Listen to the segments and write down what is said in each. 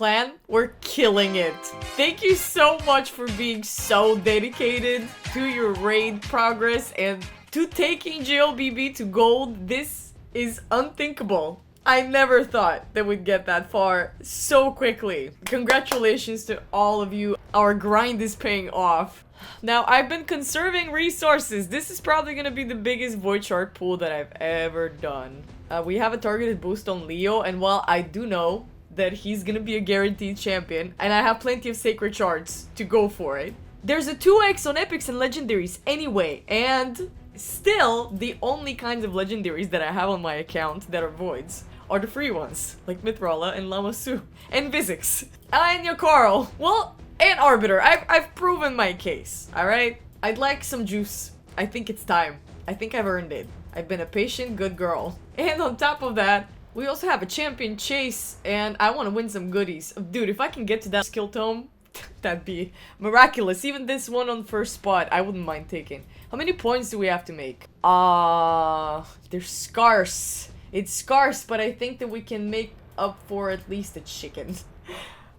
clan, we're killing it. Thank you so much for being so dedicated to your raid progress and to taking JLBB to gold. This is unthinkable. I never thought that we'd get that far so quickly. Congratulations to all of you. Our grind is paying off. Now, I've been conserving resources. This is probably gonna be the biggest void shard pool that I've ever done. We have a targeted boost on Leo, and while I do know that he's gonna be a guaranteed champion, and I have plenty of sacred shards to go for it, there's a 2x on epics and legendaries anyway, and still, the only kinds of legendaries that I have on my account that are voids are the free ones, like Mithrala and Lamasu, and Vizix, and Yakarl. Well, and Arbiter. I've proven my case, alright? I'd like some juice. I think it's time. I think I've earned it. I've been a patient, good girl. And on top of that, we also have a champion chase, and I want to win some goodies. Dude, if I can get to that skill tome, that'd be miraculous. Even this one on first spot, I wouldn't mind taking. How many points do we have to make? They're scarce. It's scarce, but I think that we can make up for at least a chicken.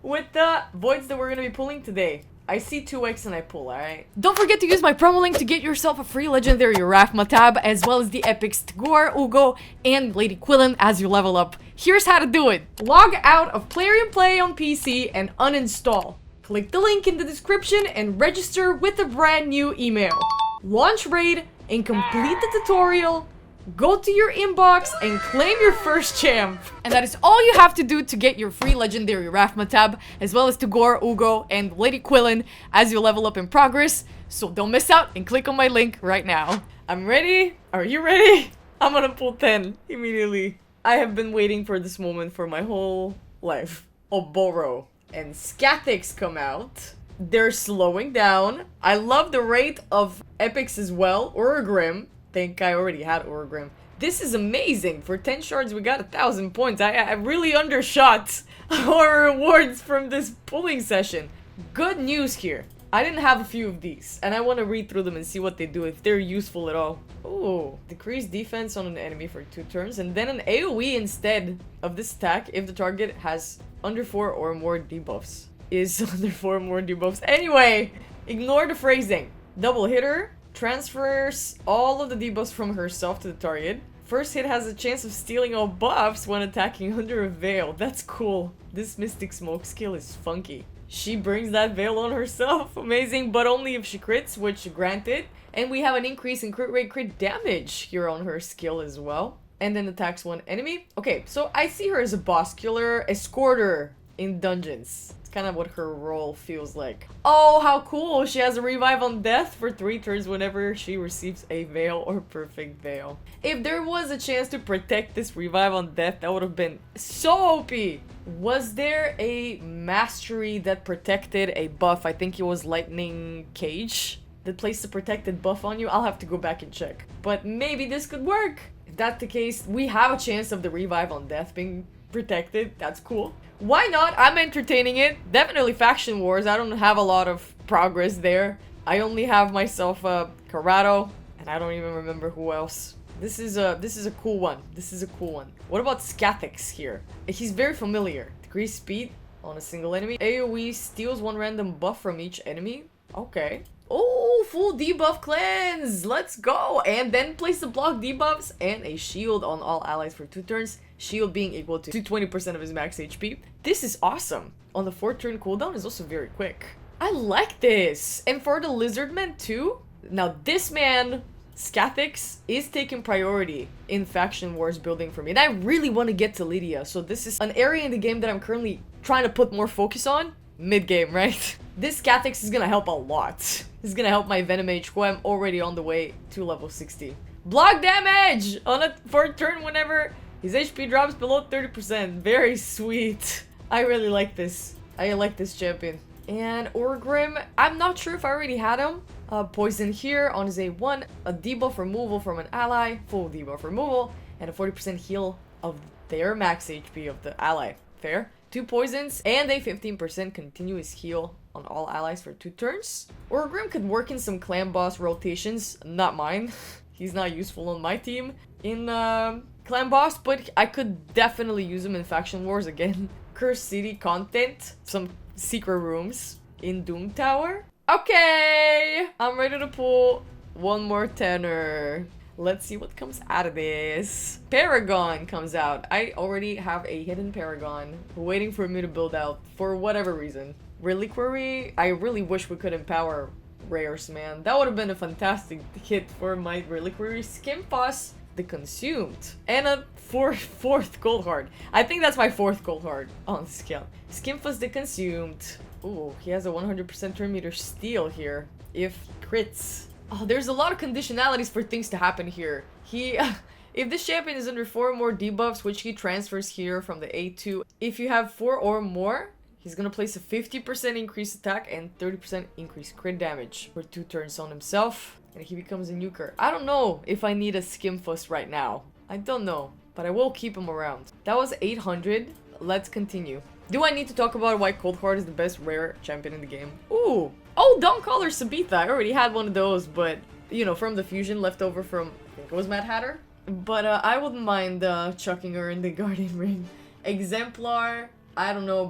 With the voids that we're gonna be pulling today. I see 2x and I pull, alright? Don't forget to use my promo link to get yourself a free legendary Rafma tab, as well as the epics Tagore, Ugo, and Lady Quillen as you level up. Here's how to do it. Log out of Plarium Play on PC and uninstall. Click the link in the description and register with a brand new email. Launch raid and complete the tutorial. Go to your inbox and claim your first champ. And that is all you have to do to get your free legendary Rafma tab, as well as to Gore, Ugo, and Lady Quillen as you level up in progress. So don't miss out and click on my link right now. I'm ready. Are you ready? I'm gonna pull 10 immediately. I have been waiting for this moment for my whole life. Oboro and Scatix come out. They're slowing down. I love the rate of epics as well. Urgrim. Think I already had Urgrim. This is amazing. For 10 shards, we got 1,000 points. I really undershot our rewards from this pulling session. Good news here. I didn't have a few of these, and I want to read through them and see what they do, if they're useful at all. Ooh, decrease defense on an enemy for 2 turns, and then an AoE instead of this attack if the target has under 4 or more debuffs. Is under 4 or more debuffs. Anyway, ignore the phrasing. Double hitter. Transfers all of the debuffs from herself to the target. First hit has a chance of stealing all buffs when attacking under a veil. That's cool. This Mystic Smoke skill is funky. She brings that veil on herself. Amazing, but only if she crits, which granted. And we have an increase in crit rate, crit damage here on her skill as well. And then attacks one enemy. Okay, so I see her as a boss killer, escorter in dungeons. Kind of what her role feels like. Oh, how cool! She has a revive on death for 3 turns whenever she receives a veil or perfect veil. If there was a chance to protect this revive on death, that would have been so OP. Was there a mastery that protected a buff? I think it was Lightning Cage that placed a protected buff on you. I'll have to go back and check. But maybe this could work. If that's the case, we have a chance of the revive on death being protected. That's cool. Why not? I'm entertaining it. Definitely Faction Wars. I don't have a lot of progress there. I only have myself Corrado, and I don't even remember who else. This is a cool one. This is a cool one. What about Scatix here? He's very familiar. Decrease speed on a single enemy. AoE steals 1 random buff from each enemy. Okay. Oh, full debuff cleanse. Let's go. And then place the block debuffs and a shield on all allies for 2 turns. Shield being equal to 20% of his max HP. This is awesome. On the 4 turn cooldown is also very quick. I like this. And for the Lizardman too. Now this man, Scatix, is taking priority in Faction Wars building for me. And I really want to get to Lydia. So this is an area in the game that I'm currently trying to put more focus on. Mid-game, right? This Scatix is gonna help a lot. It's gonna help my Venom Mage, who I'm already on the way to level 60. Block damage on a 4 turn whenever his HP drops below 30%. Very sweet. I really like this. I like this champion. And Urgrim, I'm not sure if I already had him. Poison here on his A1. A debuff removal from an ally. Full debuff removal. And a 40% heal of their max HP of the ally. Fair. 2 poisons and a 15% continuous heal on all allies for 2 turns. Urgrim could work in some clan boss rotations. Not mine. He's not useful on my team in clan boss, but I could definitely use him in Faction Wars again. Cursed City content, some secret rooms in Doom Tower. Okay, I'm ready to pull one more tenor. Let's see what comes out of this. Paragon comes out. I already have a hidden Paragon waiting for me to build out for whatever reason. Reliquary, I really wish we could empower rares, man. That would have been a fantastic hit for my Reliquary. Skimfos the Consumed. And a fourth gold heart. I think that's my fourth gold heart on this account. Skimfos the Consumed. Ooh, he has a 100% turn meter steal here. If crits. Oh, there's a lot of conditionalities for things to happen here. If this champion is under 4 or more debuffs, which he transfers here from the A2, if you have 4 or more, he's gonna place a 50% increased attack and 30% increased crit damage for 2 turns on himself, and he becomes a nuker. I don't know if I need a Skimfos right now. I don't know, but I will keep him around. That was 800. Let's continue. Do I need to talk about why Cold Heart is the best rare champion in the game? Ooh. Oh, Dawncaller Sabitha. I already had one of those, but, you know, from the fusion left over from, I think it was Mad Hatter. But I wouldn't mind chucking her in the Guardian Ring. Exemplar, I don't know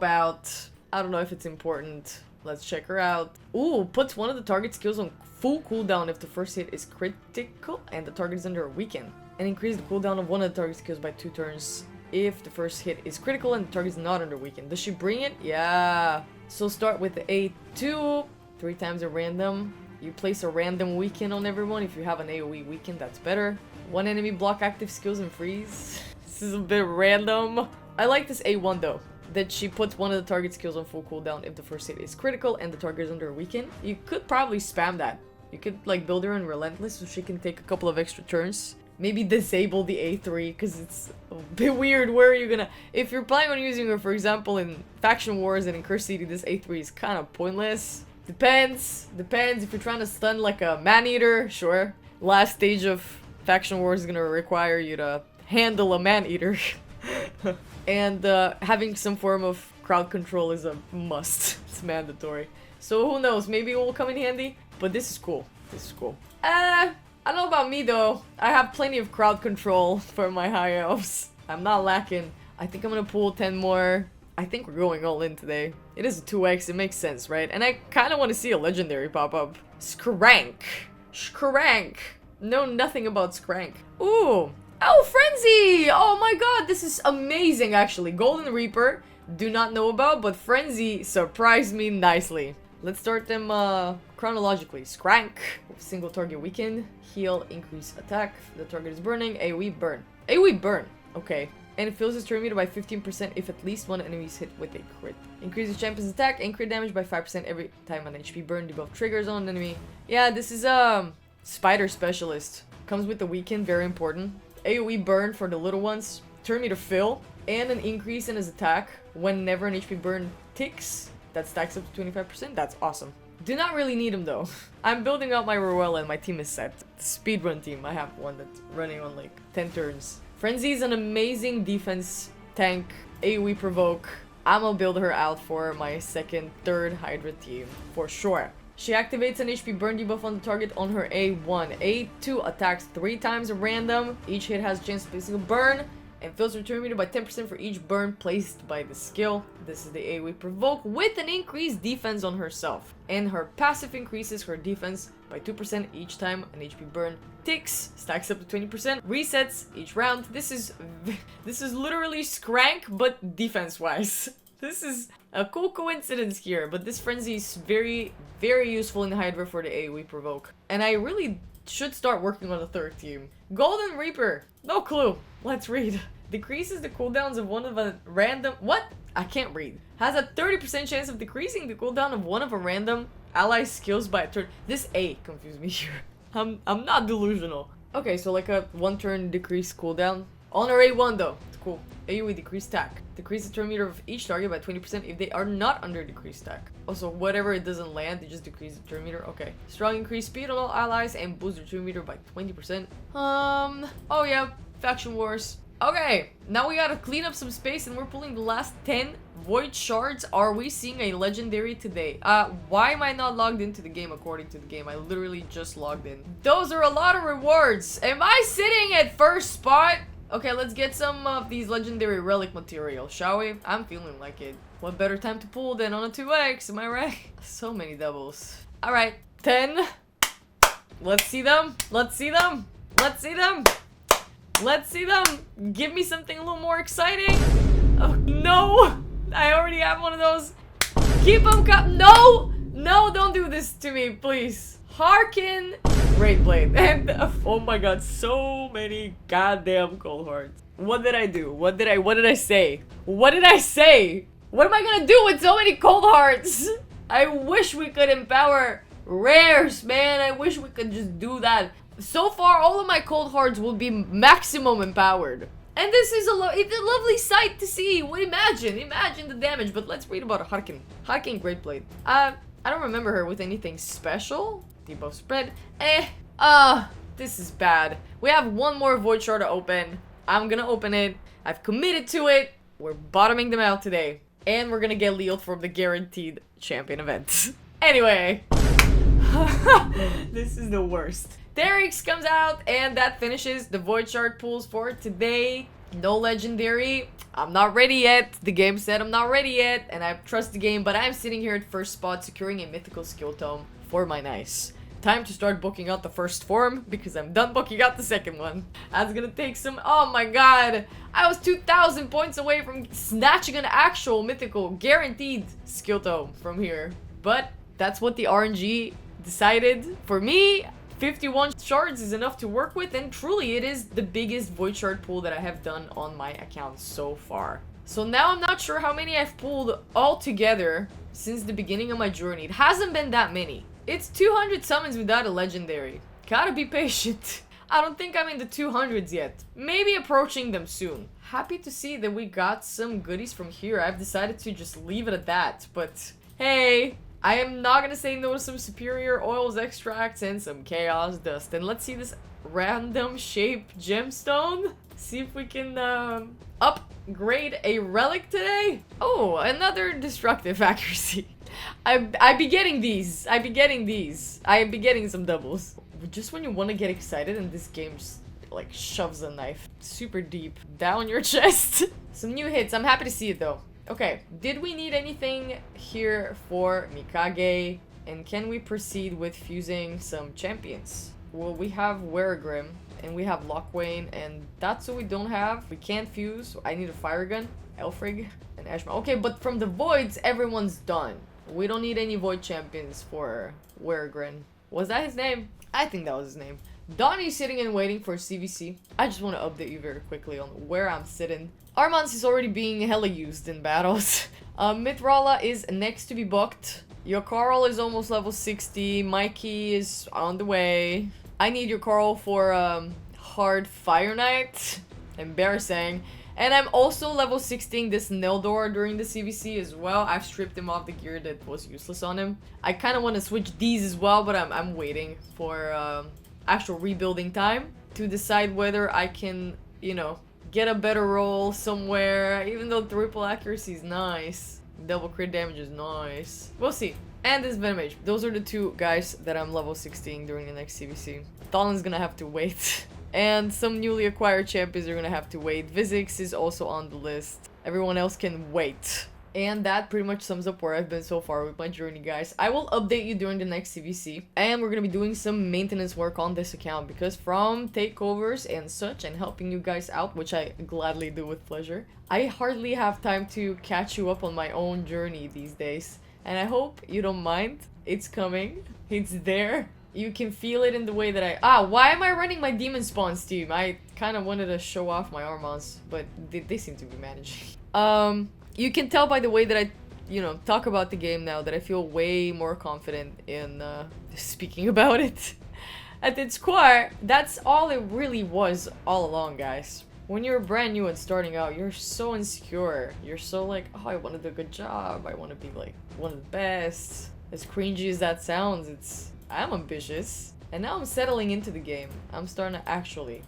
if it's important. Let's check her out. Ooh, puts one of the target skills on full cooldown if the first hit is critical and the target is under a weaken. And increase the cooldown of one of the target skills by 2 turns if the first hit is critical and the target is not under weaken. Does she bring it? Yeah. So start with the A2. 3 times a random. You place a random weaken on everyone. If you have an AoE weaken, that's better. 1 enemy block active skills and freeze. This is a bit random. I like this A1 though. That she puts one of the target skills on full cooldown if the first hit is critical and the target is under a weaken. You could probably spam that. You could like build her in Relentless so she can take a couple of extra turns. Maybe disable the A3 because it's a bit weird. Where are you gonna... If you're planning on using her, for example, in Faction Wars and in Cursed City, this A3 is kind of pointless. Depends. If you're trying to stun like a man-eater, sure. Last stage of Faction Wars is gonna require you to handle a man-eater. And having some form of crowd control is a must. It's mandatory. So who knows, maybe it will come in handy. But this is cool. I don't know about me though. I have plenty of crowd control for my high elves. I'm not lacking. I think I'm gonna pull 10 more. I think we're going all in today. It is a 2x, it makes sense, right? And I kind of want to see a legendary pop up. Skrank. Know nothing about Skrank. Ooh. Oh, Frenzy! Oh my god, this is amazing actually. Golden Reaper, do not know about, but Frenzy surprised me nicely. Let's start them chronologically. Skrank, single target weaken, heal, increase attack. The target is burning, AoE burn. AoE burn, okay. And it fills its turn meter by 15% if at least one enemy is hit with a crit. Increases champion's attack and crit damage by 5% every time an HP burn debuff triggers on an enemy. Yeah, this is Spider Specialist. Comes with the weaken, very important. AoE burn for the little ones. Turn meter fill. And an increase in his attack whenever an HP burn ticks. That stacks up to 25%. That's awesome. Do not really need him though. I'm building out my Ruella and my team is set. The speedrun team, I have one that's running on like 10 turns. Frenzy is an amazing defense tank. AoE provoke. I'm gonna build her out for my second, third Hydra team for sure. She activates an HP burn debuff on the target on her A1. A2 attacks 3 times random. Each hit has a chance of placing a burn. And fills her turn meter by 10% for each burn placed by the skill. This is the AoE provoke with an increased defense on herself. And her passive increases her defense by 2% each time an HP burn ticks, stacks up to 20%, resets each round. This is literally Skrank, but defense-wise. This is a cool coincidence here, but this Frenzy is very, very useful in Hydra for the AoE provoke. And I really should start working on a third team. Golden Reaper, no clue. Let's read. Decreases the cooldowns of one of a random... What? I can't read. Has a 30% chance of decreasing the cooldown of one of a random ally skills by a turn. This A confused me here. I'm not delusional. Okay, so like a 1 turn decrease cooldown. On her A1 though. It's cool. AoE decreased stack. Decrease the turn meter of each target by 20% if they are not under decreased stack. Also, whatever it doesn't land, it just decreases the turn meter. Okay. Strong increased speed on all allies and boost their turn meter by 20%. Oh yeah. Faction Wars. Okay, now we gotta clean up some space and we're pulling the last 10 Void Shards. Are we seeing a legendary today? Why am I not logged into the game according to the game? I literally just logged in. Those are a lot of rewards. Am I sitting at first spot? Okay, let's get some of these legendary relic material, shall we? I'm feeling like it. What better time to pull than on a 2x, am I right? So many doubles. Alright, 10. Let's see them. Let's see them. Let's see them. Let's see them. Give me something a little more exciting. Oh, no. I already have one of those. Keep them No. No, don't do this to me, please. Hearken. Great blade. And oh my god, so many goddamn cold hearts. What did I do? What did I say? What did I say? What am I gonna do with so many cold hearts? I wish we could empower rares, man. I wish we could just do that. So far, all of my cold hearts will be maximum empowered. And this is it's a lovely sight to see. Well, imagine the damage. But let's read about Harkin. Harkin Great Blade. I don't remember her with anything special. Debuff spread. This is bad. We have one more Void Shard to open. I'm gonna open it. I've committed to it. We're bottoming them out today. And we're gonna get Leo from the guaranteed champion event. Anyway. This is the worst. Derix comes out, and that finishes the Void Shard pools for today. No legendary. I'm not ready yet. The game said I'm not ready yet, and I trust the game, but I'm sitting here at first spot, securing a mythical skill tome for my nice. Time to start booking out the first form, because I'm done booking out the second one. That's gonna take some... Oh my god. I was 2,000 points away from snatching an actual mythical guaranteed skill tome from here. But that's what the RNG decided. For me, 51 shards is enough to work with, and truly it is the biggest Void Shard pool that I have done on my account so far. So now I'm not sure how many I've pulled all together since the beginning of my journey. It hasn't been that many. It's 200 summons without a legendary. Gotta be patient. I don't think I'm in the 200s yet. Maybe approaching them soon. Happy to see that we got some goodies from here. I've decided to just leave it at that, but hey, I am not gonna say no to some superior oils, extracts, and some chaos dust. And let's see this random shape gemstone. See if we can upgrade a relic today. Oh, another destructive accuracy. I be getting these. I be getting some doubles. Just when you want to get excited and this game just like shoves a knife super deep down your chest. Some new hits. I'm happy to see it though. Okay, did we need anything here for Mikage? And can we proceed with fusing some champions? Well, we have Weregrim, and we have Lockwane, and that's what we don't have. We can't fuse. I need a Fire Gun, Elfrig, and Ashma. Okay, but from the Voids, everyone's done. We don't need any Void champions for Weregrim. Was that his name? I think that was his name. Donnie's sitting and waiting for CVC. I just want to update you very quickly on where I'm sitting. Armans is already being hella used in battles. Mithrala is next to be booked. Your Carl is almost level 60. Mikey is on the way. I need your Carl for hard Fire Knight. Embarrassing. And I'm also level 16 this Neldor during the CVC as well. I've stripped him off the gear that was useless on him. I kind of want to switch these as well, but I'm waiting for actual rebuilding time to decide whether I can, you know, get a better roll somewhere. Even though triple accuracy is nice, double crit damage is nice. We'll see. And this Venom Mage. Those are the two guys that I'm level 16 during the next CVC. Thalen's gonna have to wait. And some newly acquired champions are gonna have to wait. Vizix is also on the list. Everyone else can wait. And that pretty much sums up where I've been so far with my journey, guys. I will update you during the next CVC. And we're gonna be doing some maintenance work on this account, because from takeovers and such and helping you guys out, which I gladly do with pleasure, I hardly have time to catch you up on my own journey these days. And I hope you don't mind. It's coming. It's there. You can feel it in the way that why am I running my Demon Spawns team? I kind of wanted to show off my Armans, but they seem to be managing. You can tell by the way that I, you know, talk about the game now that I feel way more confident in speaking about it. At its core, that's all it really was all along, guys. When you're brand new and starting out, you're so insecure. You're so like, oh, I want to do a good job. I want to be like one of the best. As cringy as that sounds, I'm ambitious. And now I'm settling into the game. I'm starting to actually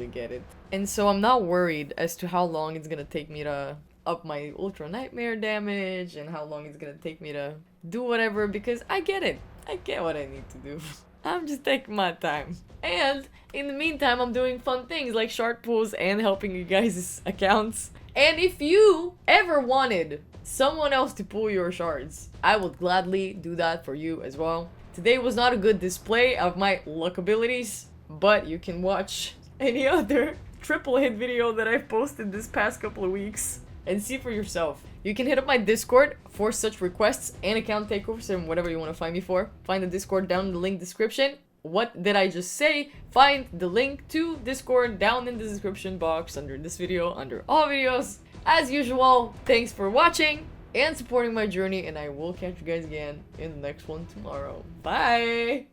get it. And so I'm not worried as to how long it's gonna take me to up my Ultra Nightmare damage and how long it's gonna take me to do whatever, because I get it. I get what I need to do. I'm just taking my time. And in the meantime, I'm doing fun things like shard pulls and helping you guys' accounts. And if you ever wanted someone else to pull your shards, I would gladly do that for you as well. Today was not a good display of my luck abilities, but you can watch any other triple hit video that I've posted this past couple of weeks and see for yourself. You can hit up my Discord for such requests and account takeovers and whatever you want to find me for. Find the Discord down in the link description. What did I just say? Find the link to Discord down in the description box under this video, under all videos. As usual, thanks for watching and supporting my journey, and I will catch you guys again in the next one tomorrow. Bye!